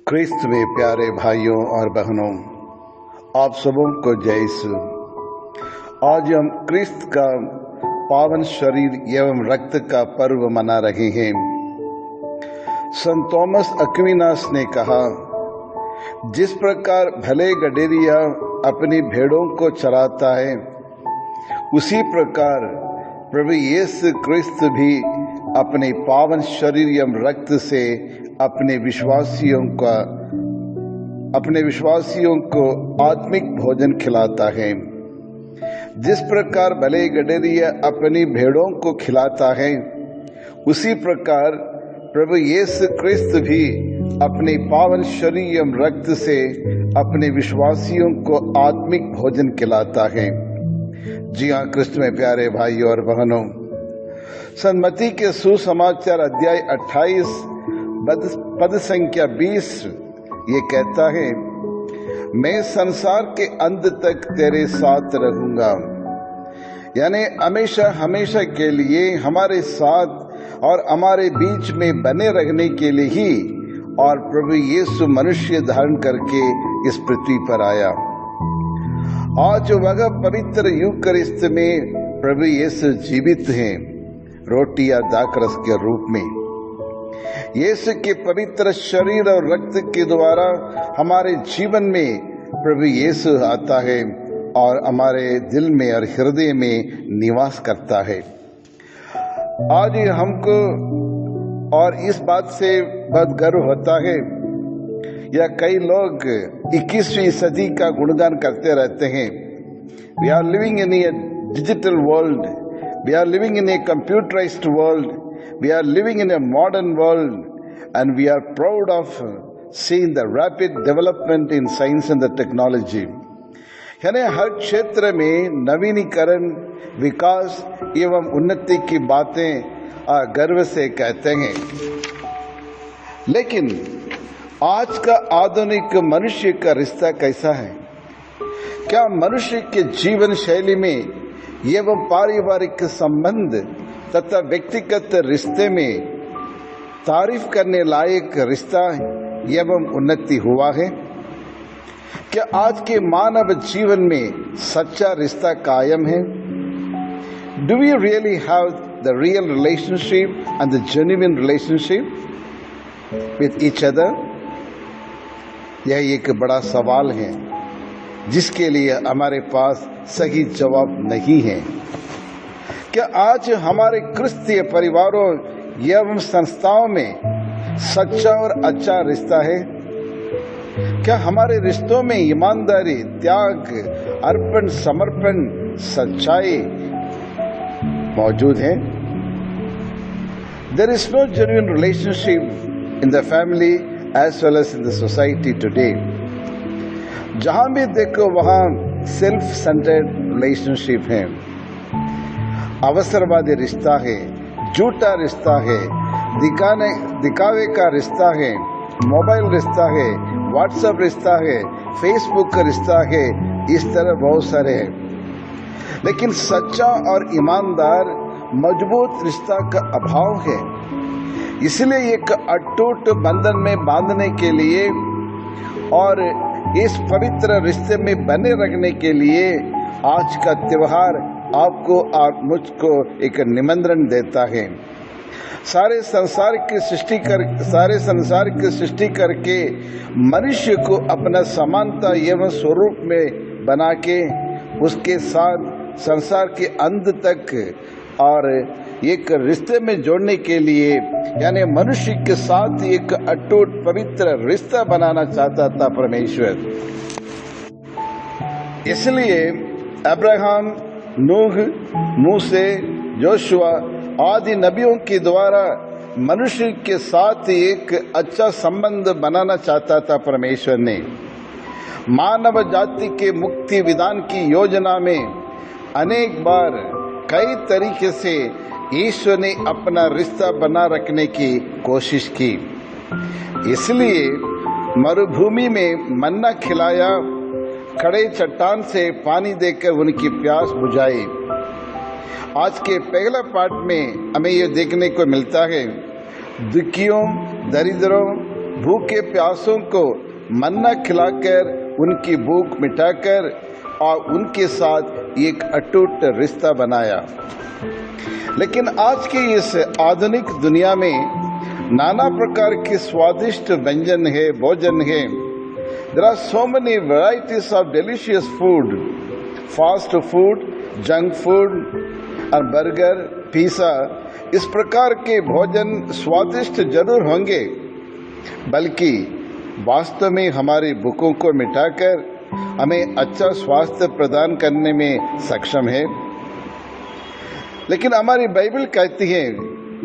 क्रिस्त में प्यारे भाइयों और बहनों, आप सबों को जय यीशु। आज हम क्रिस्त का पावन शरीर एवं रक्त का पर्व मना रहे हैं। संत थॉमस अक्विनास ने कहा, जिस प्रकार भले गडेरिया अपनी भेड़ों को चराता है, उसी प्रकार प्रभु यीशु क्रिस्त भी अपने पावन शरीर एवं रक्त से अपने विश्वासियों को आत्मिक भोजन खिलाता है। जिस प्रकार भले गडेरिया अपनी भेड़ों को खिलाता है, उसी प्रकार प्रभु यीशु क्रिस्त भी अपने पावन शरीर एवं रक्त से अपने विश्वासियों को आत्मिक भोजन खिलाता है। जी हाँ, क्रिस्त में प्यारे भाई और बहनों, संत मत्ती के सुसमाचार अध्याय 28 पद संख्या 20 ये कहता है, मैं संसार के अंत तक तेरे साथ रहूंगा। यानी हमेशा हमेशा के लिए हमारे साथ और हमारे बीच में बने रहने के लिए ही और प्रभु यीशु मनुष्य धारण करके इस पृथ्वी पर आया। आज वह पवित्र यूकरिस्त में प्रभु यीशु जीवित हैं, रोटी या दाखरस के रूप में। यीशु के पवित्र शरीर और रक्त के द्वारा हमारे जीवन में प्रभु यीशु आता है और हमारे दिल में और हृदय में निवास करता है। आज हमको और इस बात से बहुत गर्व होता है, या कई लोग 21वीं सदी का गुणगान करते रहते हैं। We are living in a digital world, we are living in a computerized world, we are living in a modern world, and we are proud of seeing the rapid development in science and the technology. यानी हर क्षेत्र में नवीनीकरण, विकास एवं उन्नति की बातें गर्व से कहते हैं। लेकिन आज का आधुनिक मनुष्य का रिश्ता कैसा है? क्या मनुष्य के जीवन शैली में एवं पारिवारिक संबंध तथा व्यक्तिगत रिश्ते में तारीफ करने लायक रिश्ता एवं उन्नति हुआ है? क्या आज के मानव जीवन में सच्चा रिश्ता कायम है? Do we really have the real relationship and the genuine relationship with each other? यह एक बड़ा सवाल है जिसके लिए हमारे पास सही जवाब नहीं है। क्या आज हमारे क्रिस्तीय परिवारों एवं संस्थाओं में सच्चा और अच्छा रिश्ता है? क्या हमारे रिश्तों में ईमानदारी, त्याग, अर्पण, समर्पण, सच्चाई मौजूद है? There is no genuine relationship in the family as well as in the society today. जहां भी देखो वहां सेल्फ सेंटर्ड रिलेशनशिप है, अवसरवादी रिश्ता है, झूठा रिश्ता है, दिखावे का रिश्ता है, मोबाइल रिश्ता है, व्हाट्सएप रिश्ता है, फेसबुक का रिश्ता है, इस तरह बहुत सारे हैं। लेकिन सच्चा और ईमानदार मजबूत रिश्ता का अभाव है। इसलिए एक अटूट बंधन में बांधने के लिए और इस पवित्र रिश्ते में बने रहने के लिए आज का त्योहार आपको और मुझको एक निमंत्रण देता है। सारे संसार की सृष्टि करके मनुष्य को अपना समानता एवं स्वरूप में बना के उसके साथ संसार के अंत तक और एक रिश्ते में जोड़ने के लिए, यानी मनुष्य के साथ एक अटूट पवित्र रिश्ता बनाना चाहता था परमेश्वर। इसलिए अब्राहम, नूह, मूसे, जोशुआ आदि नबियों के द्वारा मनुष्य के साथ एक अच्छा संबंध बनाना चाहता था परमेश्वर ने। मानव जाति के मुक्ति विधान की योजना में अनेक बार कई तरीके से ईश्वर ने अपना रिश्ता बना रखने की कोशिश की। इसलिए मरुभूमि में मन्ना खिलाया, खड़े चट्टान से पानी देकर उनकी प्यास बुझाई। आज के पहला पाठ में हमें यह देखने को मिलता है, दुखियों, दरिद्रों भूखे प्यासों को मन्ना खिलाकर उनकी भूख मिटाकर और उनके साथ एक अटूट रिश्ता बनाया। लेकिन आज की इस आधुनिक दुनिया में नाना प्रकार के स्वादिष्ट व्यंजन है, भोजन है। There are so many varieties of delicious food, fast food, junk food और बर्गर, पिज़्ज़ा। इस प्रकार के भोजन स्वादिष्ट जरूर होंगे, बल्कि वास्तव में हमारी भूखों को मिटाकर हमें अच्छा स्वास्थ्य प्रदान करने में सक्षम है। लेकिन हमारी बाइबल कहती है,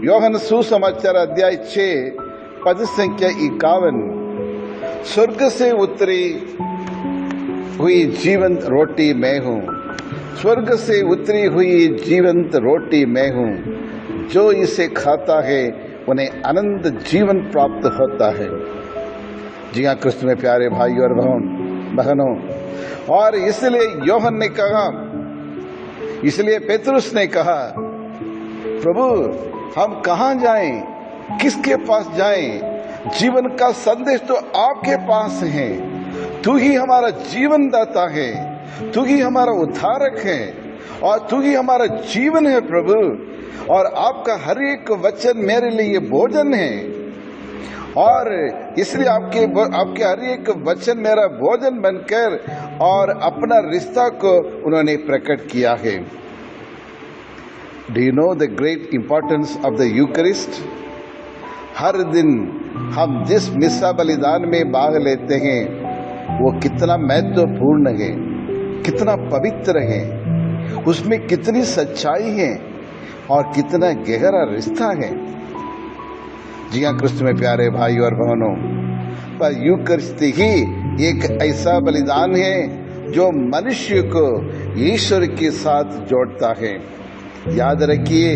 యోహాను सुसमाचार अध्याय 6 पद संख्या 51, स्वर्ग से उतरी हुई जीवंत रोटी मैं हूँ, स्वर्ग से उतरी हुई जीवंत रोटी मैं हूँ, जो इसे खाता है उन्हें अनंत जीवन प्राप्त होता है। जी हाँ क्रिस्त में प्यारे भाई और बहनों, और इसलिए యోహాन ने कहा, इसलिए पेतरुस ने कहा, प्रभु हम कहाँ जाएं, किसके पास जाएं? जीवन का संदेश तो आपके पास है। तू ही हमारा जीवन दाता है, तू ही हमारा उद्धारक है और तू ही हमारा जीवन है प्रभु। और आपका हर एक वचन मेरे लिए भोजन है और इसलिए आपके हर एक वचन मेरा भोजन बनकर और अपना रिश्ता को उन्होंने प्रकट किया है। Do you know the great importance of the Eucharist? हर दिन हम जिस मिस्सा बलिदान में भाग लेते हैं वो कितना महत्वपूर्ण है, कितना पवित्र है, उसमें कितनी सच्चाई है और कितना गहरा रिश्ता है। जी हाँ क्रिस्त में प्यारे भाई और बहनों, पर यूकरिस्ट ही एक ऐसा बलिदान है जो मनुष्य को ईश्वर के साथ जोड़ता है। याद रखिए,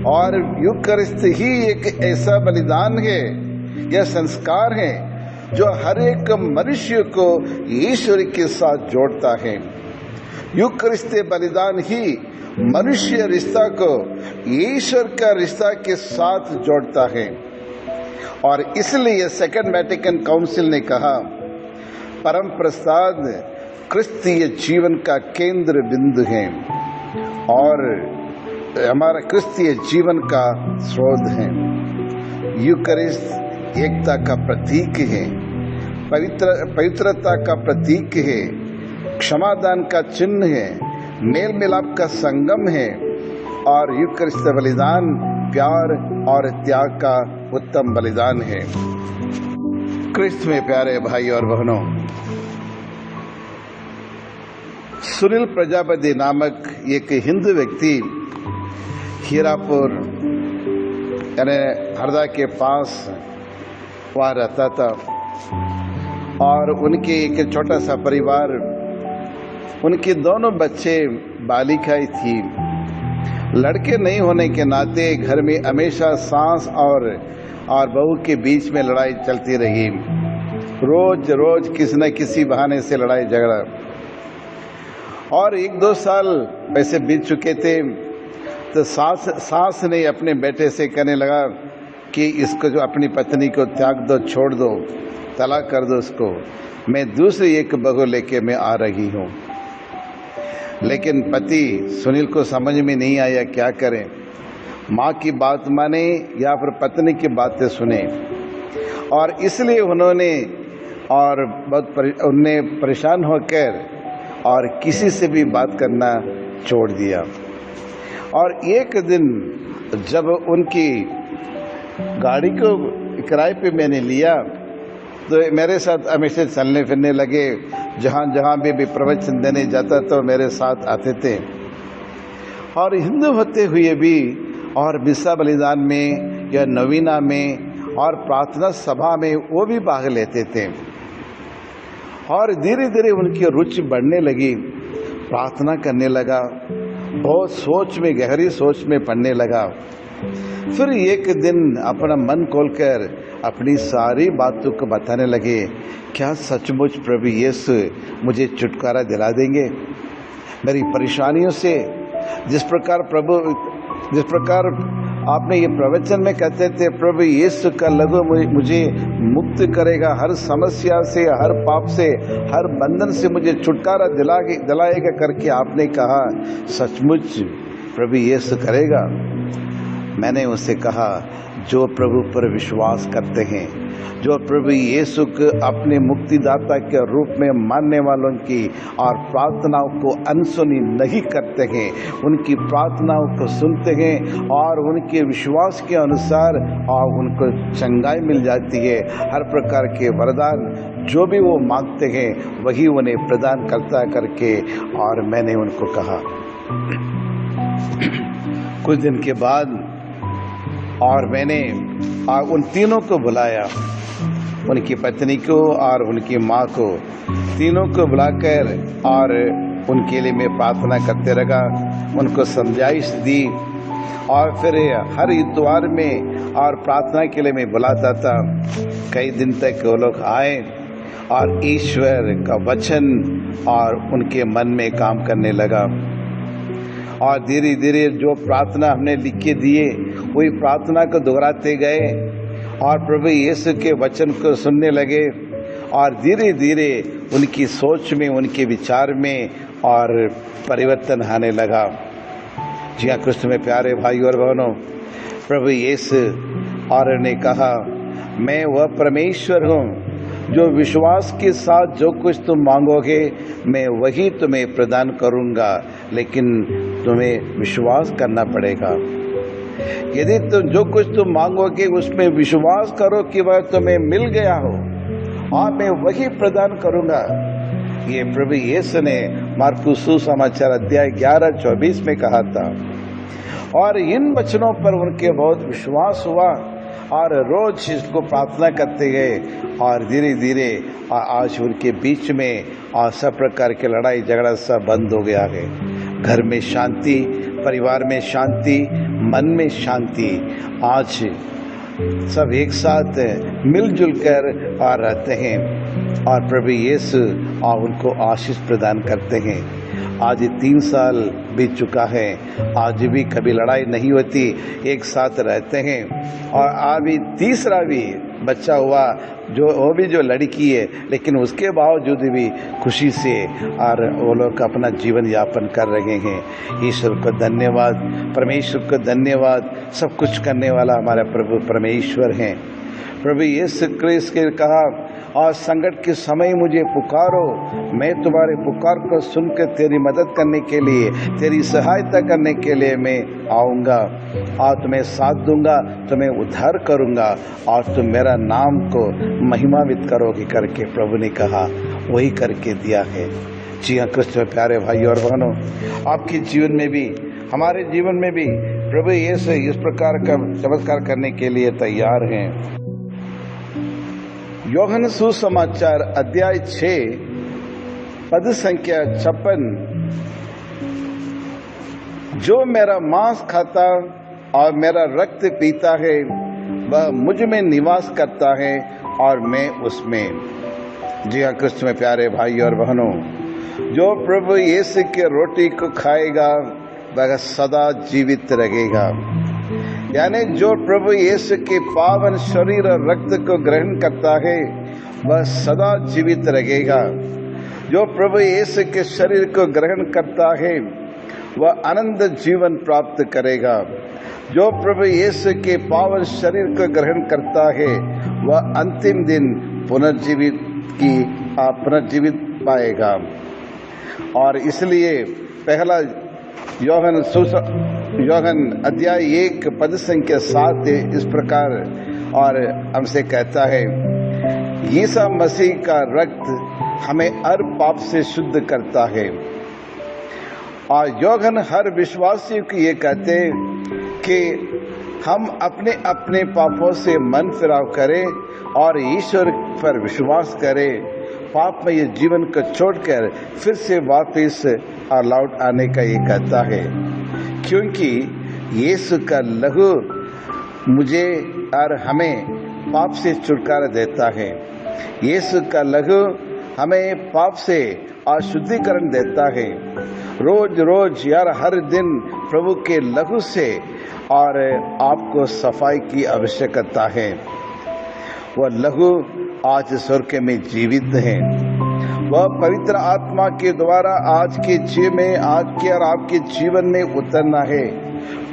और यूकरिस्त ही एक ऐसा बलिदान है, यह संस्कार है जो हर एक मनुष्य को ईश्वर के साथ जोड़ता है। यूकरिस्त बलिदान ही मनुष्य रिश्ता को ईश्वर का रिश्ता के साथ जोड़ता है। और इसलिए सेकंड वेटिकन काउंसिल ने कहा, परम प्रसाद क्रिस्तीय जीवन का केंद्र बिंदु है और हमारा क्रिस्तीय जीवन का स्रोत है। यूकरिस्ट एकता का प्रतीक है, पवित्रता का प्रतीक है, क्षमादान का चिन्ह है, मेल मिलाप का संगम है और यूकरिस्ट बलिदान प्यार और त्याग का उत्तम बलिदान है। क्रिस्त में प्यारे भाई और बहनों, सुनील प्रजापति नामक एक हिंदू व्यक्ति हीरापुर यानी हरदा के पास वहाँ रहता था और उनके एक छोटा सा परिवार, उनके दोनों बच्चे बालिकाएं थी। लड़के नहीं होने के नाते घर में हमेशा सास और बहू के बीच में लड़ाई चलती रही। रोज रोज किसी न किसी बहाने से लड़ाई झगड़ा, और 1-2 साल वैसे बीत चुके थे तो सास ने अपने बेटे से कहने लगा कि इसको जो अपनी पत्नी को त्याग दो, छोड़ दो, तलाक कर दो उसको, मैं दूसरी एक बहू लेके मैं आ रही हूँ। लेकिन पति सुनील को समझ में नहीं आया क्या करें, माँ की बात माने या फिर पत्नी की बातें सुने, और इसलिए उन्होंने परेशान होकर और किसी से भी बात करना छोड़ दिया। और एक दिन जब उनकी गाड़ी को किराए पे मैंने लिया तो मेरे साथ हमेशा चलने फिरने लगे, जहाँ भी प्रवचन देने जाता तो मेरे साथ आते थे और हिंदू होते हुए भी और मिस्सा बलिदान में या नवीना में और प्रार्थना सभा में वो भी भाग लेते थे। और धीरे धीरे उनकी रुचि बढ़ने लगी, प्रार्थना करने लगा, बहुत सोच में, गहरी सोच में पड़ने लगा। फिर एक दिन अपना मन खोलकर अपनी सारी बातों को बताने लगे, क्या सचमुच प्रभु यीशु मुझे छुटकारा दिला देंगे मेरी परेशानियों से? जिस प्रकार आपने ये प्रवचन में कहते थे प्रभु यीशु का लहू मुझे मुक्त करेगा, हर समस्या से, हर पाप से, हर बंधन से मुझे छुटकारा दिलाएगा करके आपने कहा। सचमुच प्रभु यीशु करेगा? मैंने उससे कहा, जो प्रभु पर विश्वास करते हैं, जो प्रभु यीशु को अपने मुक्तिदाता के रूप में मानने वालों की और प्रार्थनाओं को अनसुनी नहीं करते हैं, उनकी प्रार्थनाओं को सुनते हैं और उनके विश्वास के अनुसार और उनको चंगाई मिल जाती है। हर प्रकार के वरदान जो भी वो मांगते हैं वही उन्हें प्रदान करता करके। और मैंने उनको कहा कुछ दिन के बाद, और मैंने उन तीनों को बुलाया, उनकी पत्नी को और उनकी माँ को, तीनों को बुलाकर और उनके लिए मैं प्रार्थना करते रहा, उनको समझाइश दी। और फिर हर इतवार में और प्रार्थना के लिए मैं बुलाता था। कई दिन तक वो लोग आए और ईश्वर का वचन और उनके मन में काम करने लगा। और धीरे धीरे जो प्रार्थना हमने लिख के दिए वही प्रार्थना को दोहराते गए और प्रभु यीशु के वचन को सुनने लगे। और धीरे धीरे उनकी सोच में, उनके विचार में और परिवर्तन आने लगा। जी हाँ कृष्ण में प्यारे भाई और बहनों, प्रभु यीशु और ने कहा, मैं वह परमेश्वर हूँ जो विश्वास के साथ जो कुछ तुम मांगोगे मैं वही तुम्हें प्रदान करूँगा, लेकिन तुम्हें विश्वास करना पड़ेगा। यदि तुम जो कुछ तुम मांगोगे उसमें विश्वास करो कि वह तुम्हें मिल गया हो, हाँ मैं वही प्रदान करूँगा। ये प्रभु यीशु ने मार्कुस सुसमाचार अध्याय 11:24 में कहा था। और इन वचनों पर उनके बहुत विश्वास हुआ और रोज इसको प्रार्थना करते गए। और धीरे धीरे आज उनके बीच में सब प्रकार के लड़ाई झगड़ा सब बंद हो गया है। घर में शांति, परिवार में शांति, मन में शांति। आज सब एक साथ मिलजुल कर रहते हैं और प्रभु यीशु उनको आशीष प्रदान करते हैं। आज 3 साल बीत चुका है, आज भी कभी लड़ाई नहीं होती, एक साथ रहते हैं। और अभी तीसरा भी बच्चा हुआ, वो भी जो लड़की है, लेकिन उसके बावजूद भी खुशी से और वो लोग अपना जीवन यापन कर रहे हैं। ईश्वर को धन्यवाद, परमेश्वर को धन्यवाद। सब कुछ करने वाला हमारा प्रभु परमेश्वर हैं। प्रभु यीशु क्रिस्त ने कहा, और संकट के समय मुझे पुकारो, मैं तुम्हारे पुकार को सुनकर तेरी मदद करने के लिए, तेरी सहायता करने के लिए मैं आऊँगा और तुम्हें साथ दूंगा, तुम्हें उद्धार करूँगा और तुम मेरा नाम को महिमान्वित करोगे करके प्रभु ने कहा, वही करके दिया है। जी हाँ कृष्ण प्यारे भाई और बहनों, आपके जीवन में भी, हमारे जीवन में भी प्रभु यीशु इस प्रकार का चमत्कार करने के लिए तैयार हैं। यूहन्ना सुसमाचार अध्याय 6 पद संख्या 56, जो मेरा मांस खाता और मेरा रक्त पीता है वह मुझ में निवास करता है और मैं उसमें। जी हाँ कृष्ण में प्यारे भाई और बहनों, जो प्रभु यीशु के रोटी को खाएगा वह सदा जीवित रहेगा। यानी जो प्रभु यीशु के पावन शरीर और रक्त को ग्रहण करता है वह सदा जीवित रहेगा। जो प्रभु यीशु के शरीर को ग्रहण करता है वह अनंत जीवन प्राप्त करेगा। जो प्रभु यीशु के पावन शरीर को ग्रहण करता है वह अंतिम दिन पुनर्जीवित पाएगा। और इसलिए पहला यूहन्ना अध्याय 1 पद संख्या 7 इस प्रकार और हमसे कहता है, यीशु मसीह का रक्त हमें हर पाप से शुद्ध करता है। और यूहन्ना हर विश्वासी को ये कहते हैं कि हम अपने अपने पापों से मन फिराव करें और ईश्वर पर विश्वास करें, पाप में ये जीवन को छोड़कर फिर से वापस लौट आने का ये कहता है। क्योंकि यीशु का लहू मुझे और हमें पाप से छुटकारा देता है। यीशु का लहू हमें पाप से शुद्धिकरण देता है रोज रोज यार हर दिन प्रभु के लहू से और आपको सफाई की आवश्यकता है। वह लहू आज स्वर्ग में जीवित है। वह पवित्र आत्मा के द्वारा आज के जीवन में, आज के और आपके जीवन में उतरना है।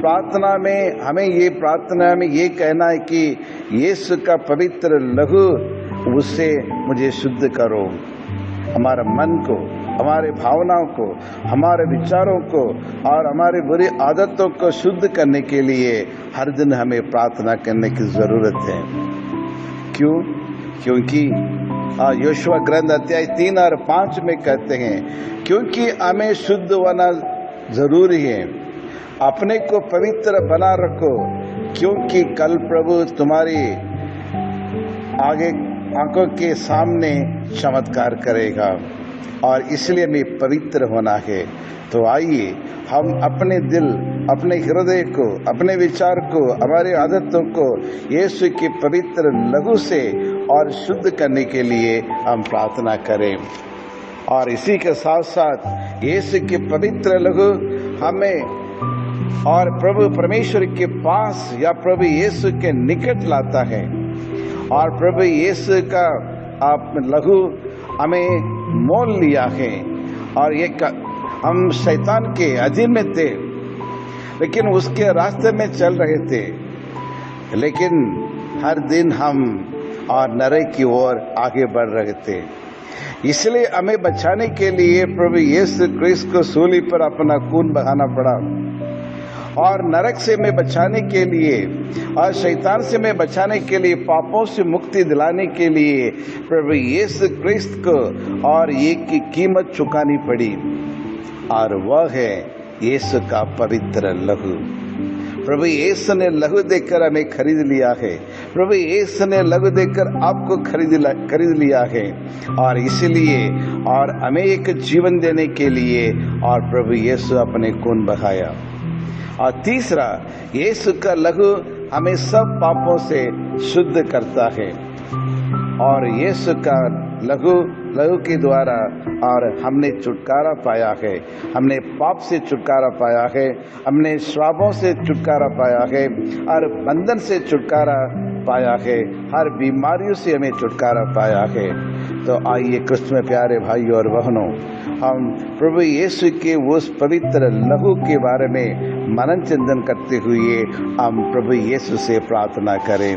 प्रार्थना में हमें ये कहना है कि यीशु का पवित्र लहू उससे मुझे शुद्ध करो। हमारे मन को, हमारे भावनाओं को, हमारे विचारों को और हमारे बुरी आदतों को शुद्ध करने के लिए हर दिन हमें प्रार्थना करने की जरूरत है। क्यों? क्योंकि योशुआ ग्रंथ अध्याय 3 और 5 में कहते हैं, क्योंकि हमें शुद्ध होना जरूरी है। अपने को पवित्र बना रखो, क्योंकि कल प्रभु तुम्हारी आगे आंखों के सामने चमत्कार करेगा और इसलिए हमें पवित्र होना है। तो आइए हम अपने दिल, अपने हृदय को, अपने विचार को, हमारी आदतों को यीशु के पवित्र लहू से और शुद्ध करने के लिए हम प्रार्थना करें। और इसी के साथ साथ यीशु के पवित्र लहू हमें और प्रभु परमेश्वर के पास या प्रभु यीशु के निकट लाता है। और प्रभु यीशु का आप लहू हमें मोल लिया है। और ये हम शैतान के अधीन में थे, लेकिन उसके रास्ते में चल रहे थे, लेकिन हर दिन हम और नरक की ओर आगे बढ़ रहे थे। इसलिए हमें बचाने के लिए प्रभु यीशु क्रिस्त को सूली पर अपना खून बहाना पड़ा। और नरक से मैं बचाने के लिए और शैतान से मैं बचाने के लिए, पापों से मुक्ति दिलाने के लिए प्रभु यीशु क्रिस्त को और ये की कीमत चुकानी पड़ी। और वह है यीशु का पवित्र लहू। प्रभु यीशु ने लहू देकर हमें खरीद लिया है। प्रभु यीशु ने लहू देकर आपको खरीद लिया है। और इसलिए और हमें एक जीवन देने के लिए और प्रभु यीशु अपने खून बहाया। और तीसरा, यीशु का लहू हमें सब पापों से शुद्ध करता है। और यीशु का लहू के द्वारा और हमने छुटकारा पाया है। हमने पाप से छुटकारा पाया है, हमने श्रापों से छुटकारा पाया है, हर बंधन से छुटकारा पाया है, हर बीमारियों से हमें छुटकारा पाया है। तो आइए क्रिस्त में प्यारे भाइयों और बहनों, हम प्रभु यीशु के उस पवित्र लहू के बारे में मनन चिंतन करते हुए हम प्रभु यीशु से प्रार्थना करें।